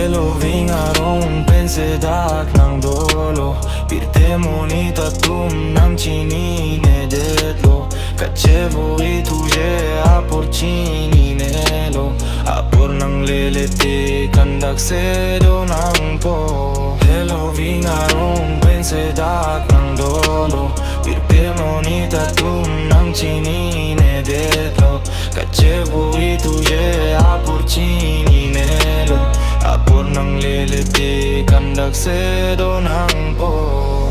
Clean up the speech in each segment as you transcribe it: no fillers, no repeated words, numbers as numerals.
Loving arong pensedak ng dolo Pirte monita tum nam cinine detlo Cacevo i tuje apor cininelo Apor ng lelete kandak sedo ng po Loving arong pensedak ng dolo Pirte monita tum nam cinine detlo Cacevo i tuje apor cininelo Apor ng lelete kandak sedo ng po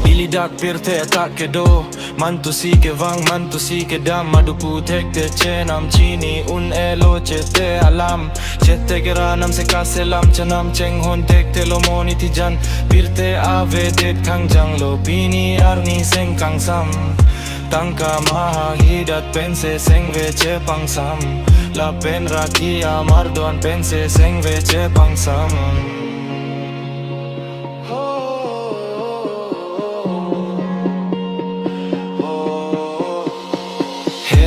Ilidak pirte tak kedo Mantu si ke vang mantu si ke dam Madu putek te chenam chini un elo chete alam Chete geranam se kaselam chanam cheng hon tek te lomoni tijan Pirte ave det kang jang lo pini arni seng kang sam Tangka mahahidat pense seng veche pangsam La pen rakia mardoan pense seng veche pangsam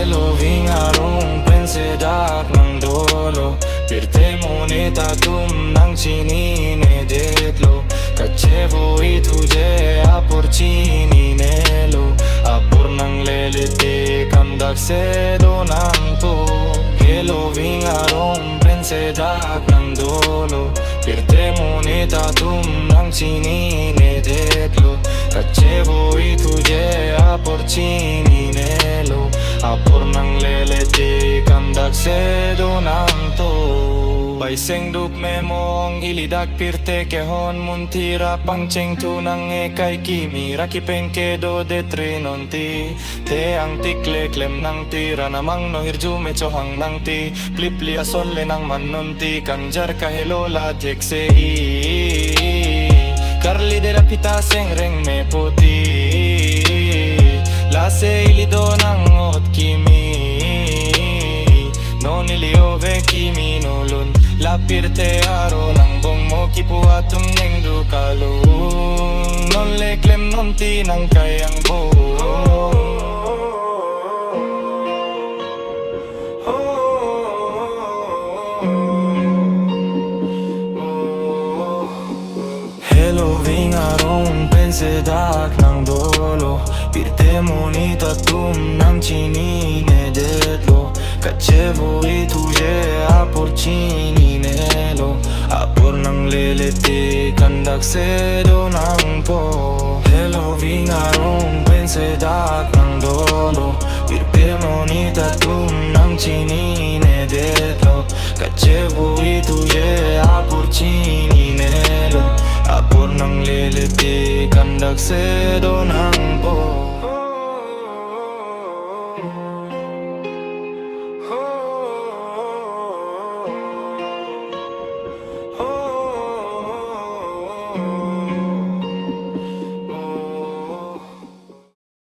Loving arong pense dak ng dolo Pirte moneta tum nang cinine detlo Cacevo i tuje apor cininelo Apor ng lelete kandak sedo ng po Loving arong pense dak ng dolo Pirte moneta tum nang cinine detlo Cacevo i tuje apor cininelo Apor ng lelete kandak sedo ng to Baiseng duk memong ilidak pirte kehon muntira pangceng tunang ekay kimi Raki pengkedo de trinonti Te ang tikle klem ng tira namang no hirjume chohang ng ti Plipli asonle ng manunti Kanjar kahelola jekse Karli de la pita seng reng me poti Lase ilido ng ot kimi No niliove kimi nulun Lapirte aro ng bong mo kipuatum neng dukalung Non leklem non tinang kayang buong Loving arong pensedak ng dolo Pirte monita tum nam cinine detlo Cacevo i tuje apor cininelo Apor ng lelete kandak sedo ng po Loving arong pensedak ng dolo Pirte monita tum nam cinine detlo Cacevo i tuje apor cininelo Apor ng lelete kandak sedo ng